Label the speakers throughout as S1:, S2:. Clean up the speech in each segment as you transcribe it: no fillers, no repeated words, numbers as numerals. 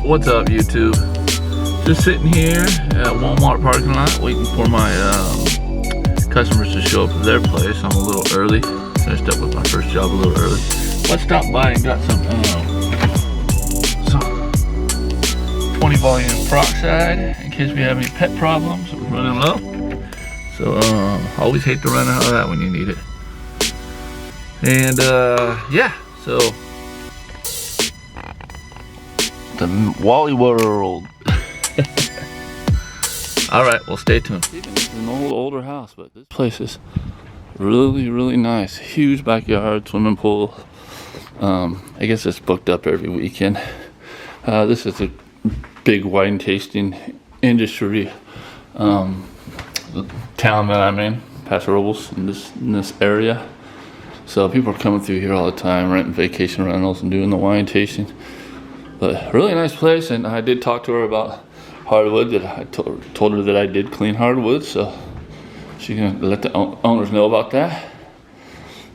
S1: What's up, YouTube? Just sitting here at Walmart parking lot waiting for my customers to show up at their place. I'm a little early. Finished up with my first job a little early. Let's stop by and got some 20 volume peroxide in case we have any pet problems. We're running low. So always hate to run out of that when you need it. And yeah, so the Wally World. Alright, well, stay tuned. It's an older house, but this place is really nice. Huge backyard, swimming pool. I guess it's booked up every weekend. This is a big wine tasting industry town that I'm in, Paso Robles, in this area. So people are coming through here all the time, renting vacation rentals and doing the wine tasting. But really nice place, and I did talk to her about hardwood. That I told her that I did clean hardwood, so she can let the owners know about that.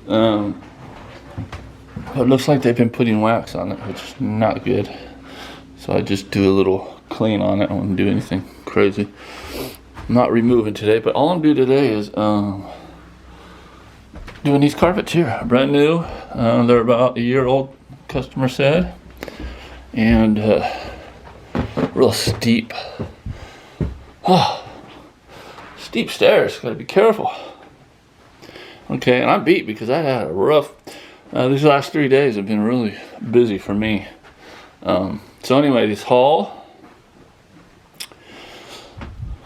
S1: But it looks like they've been putting wax on it, which is not good. So I just do a little clean on it. I wouldn't do anything crazy. I'm not removing today, but all I'm doing today is doing these carpets here, brand new. They're about a year old, customer said, and real steep. Steep stairs. Got to be careful. Okay, and I'm beat because I had a rough. These last 3 days have been really busy for me. So anyway, this hall.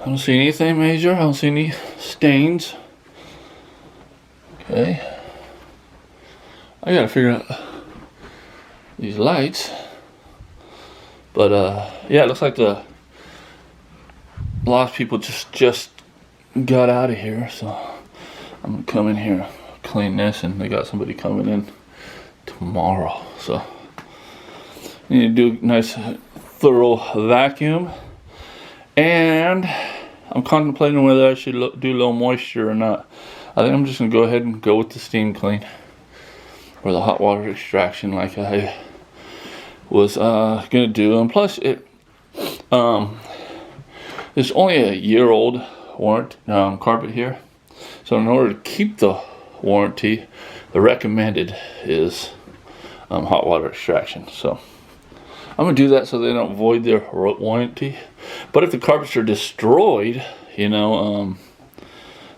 S1: I don't see anything major. I don't see any stains. Okay. I gotta figure out these lights. But yeah, it looks like a lot of people just got out of here. So I'm gonna come in here, clean this, and they got somebody coming in tomorrow. So I need to do a nice thorough vacuum. And I'm contemplating whether I should do a little moisture or not. I think I'm just going to go ahead and go with the steam clean or the hot water extraction like I was going to do. And plus, it's only a year old warranty carpet here. So in order to keep the warranty, the recommended is hot water extraction. So I'm going to do that so they don't void their warranty. But if the carpets are destroyed, you know,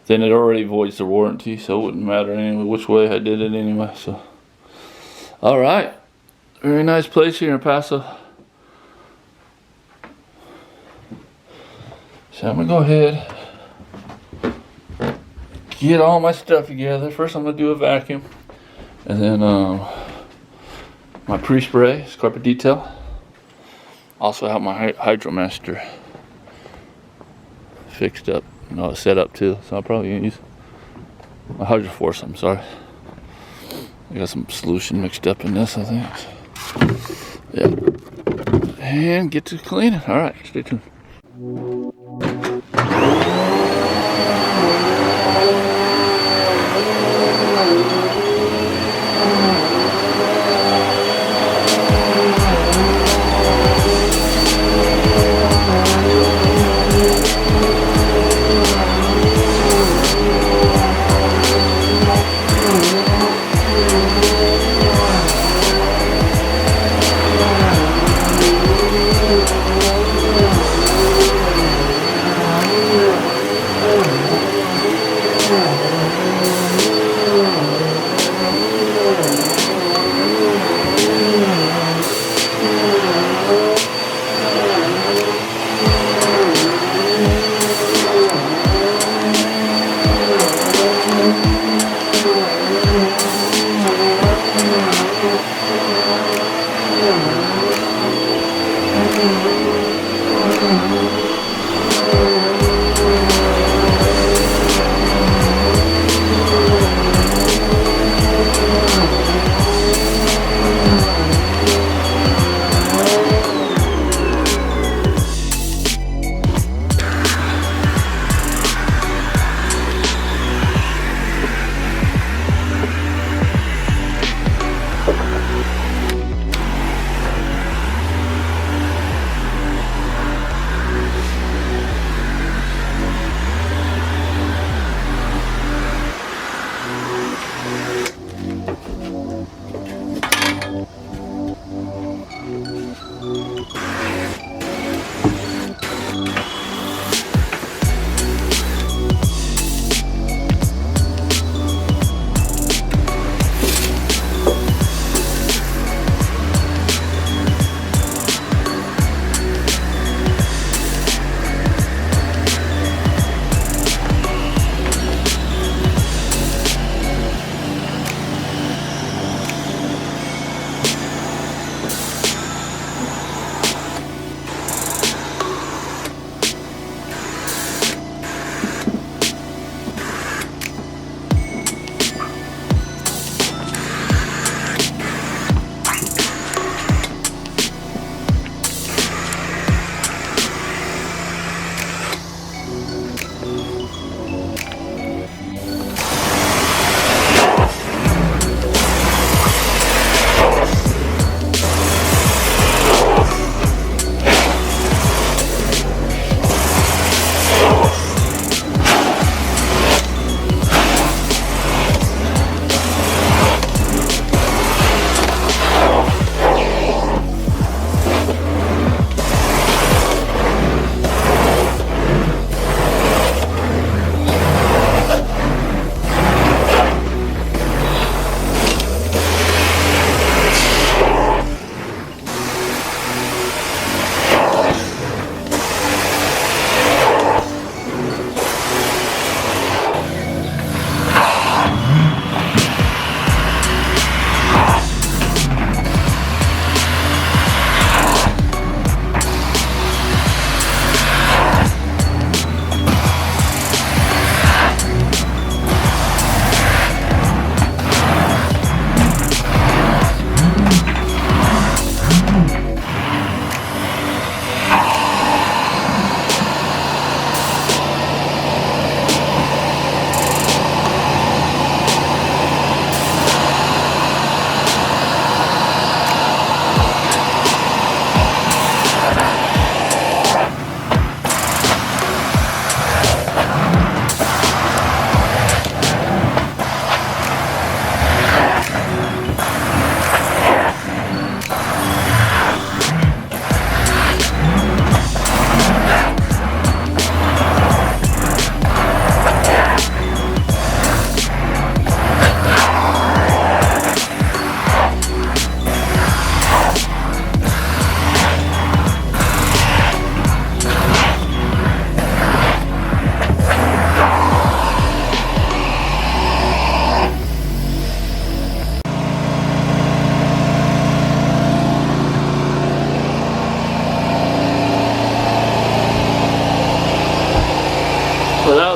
S1: then it already voids the warranty, so it wouldn't matter anyway which way I did it anyway. So, all right, very nice place here in Paso. So I'm gonna go ahead, get all my stuff together. First, I'm gonna do a vacuum, and then my pre-spray carpet detail. Also have my Hydromaster fixed up. No, it's set up too, so I'll probably use a Hydroforce. I'm sorry. I got some solution mixed up in this, I think. Yeah. And get to cleaning. All right, stay tuned.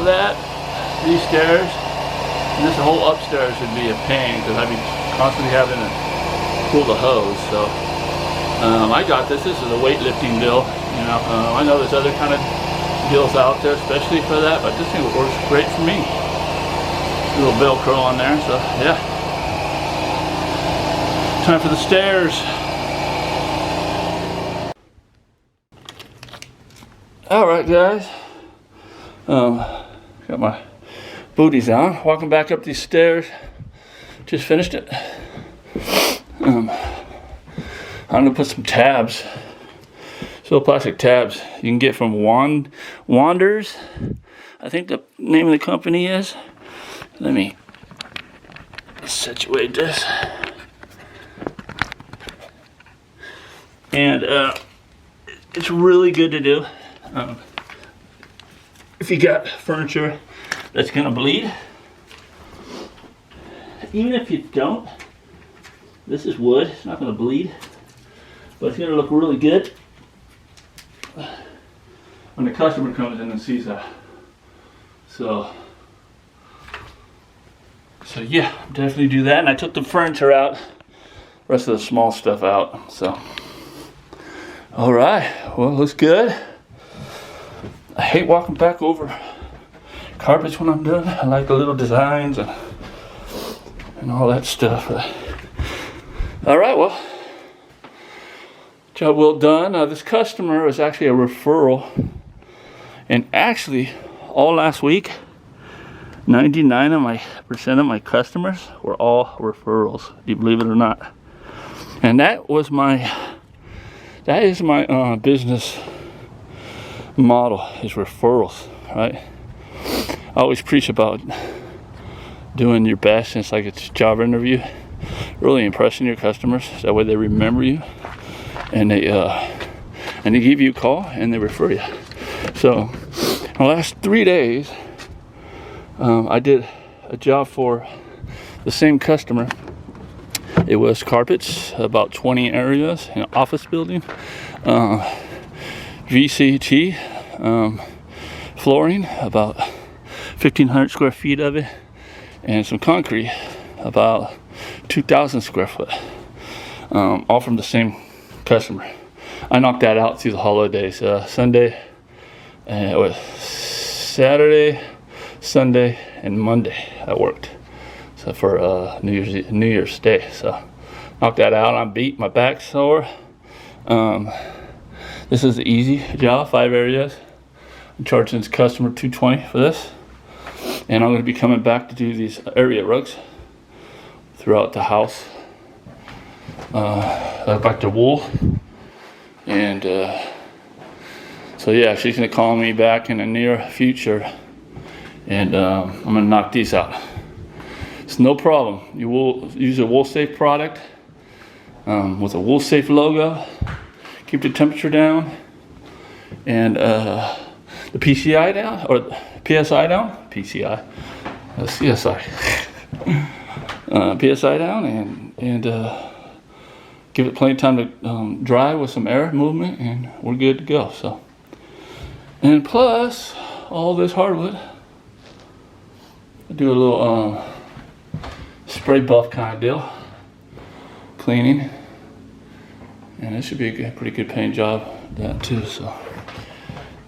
S1: that, these stairs, and this whole upstairs would be a pain because I'd be constantly having to pull the hose. So I got this. This is a weightlifting deal. You know, I know there's other kind of deals out there, especially for that, but this thing works great for me. A little Velcro on there, so yeah. Time for the stairs. All right, guys. Got my booties on. Walking back up these stairs. Just finished it. I'm gonna put some tabs. So plastic tabs you can get from Wanders. I think the name of the company is. Let me situate this. And it's really good to do if you got furniture that's gonna bleed. Even if you don't, this is wood, it's not gonna bleed, but it's gonna look really good when the customer comes in and sees that. So yeah, definitely do that. And I took the furniture out, rest of the small stuff out. So, all right, well, looks good. I hate walking back over carpets when I'm done. I like the little designs and all that stuff. All right, well, job well done. This customer is actually a referral, and actually all last week 99% of my customers were all referrals. Do you believe it or not? And that is my business model, is referrals, right? I always preach about doing your best, and it's like it's a job interview, really impressing your customers, that way they remember you, and they give you a call and they refer you. So in the last 3 days, I did a job for the same customer. It was carpets, about 20 areas in an office building, VCT flooring, about 1,500 square feet of it, and some concrete, about 2,000 square foot, all from the same customer. I knocked that out through the holidays. Sunday, it was Saturday, Sunday, and Monday I worked. So for New Year's Day. So knocked that out. I'm beat. My back's sore. This is an easy job. 5 areas. I'm charging this customer $220 for this, and I'm going to be coming back to do these area rugs throughout the house. Back to wool, and so yeah, she's going to call me back in the near future, and I'm going to knock these out. It's no problem. You will use a wool safe product with a wool safe logo. Keep the temperature down, and the PCI down, or PSI down. PCI, CSI. PSI down, and give it plenty of time to dry with some air movement, and we're good to go. So, and plus all this hardwood, I do a little spray buff kind of deal, cleaning, and it should be a pretty good paint job, that too. So,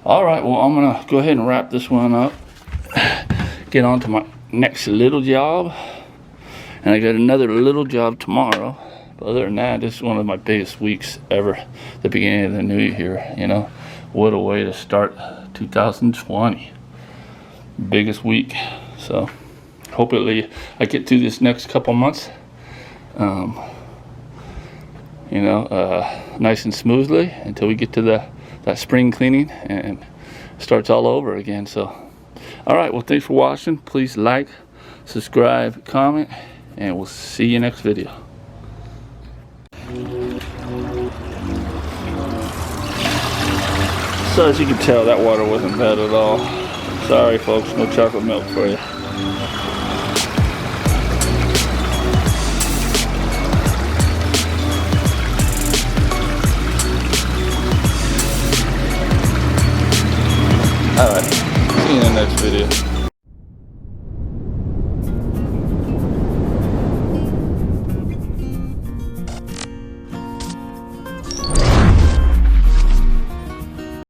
S1: all right, well, I'm gonna go ahead and wrap this one up, get on to my next little job, and I got another little job tomorrow. But other than that, this is one of my biggest weeks ever, the beginning of the new year. You know, what a way to start 2020. Biggest week. So hopefully I get through this next couple months, nice and smoothly, until we get to that spring cleaning and it starts all over again. So, all right, well, thanks for watching. Please like, subscribe, comment, and we'll see you next video. So as you can tell, that water wasn't bad at all. Sorry folks, no chocolate milk for you. Alright, see you in the next video.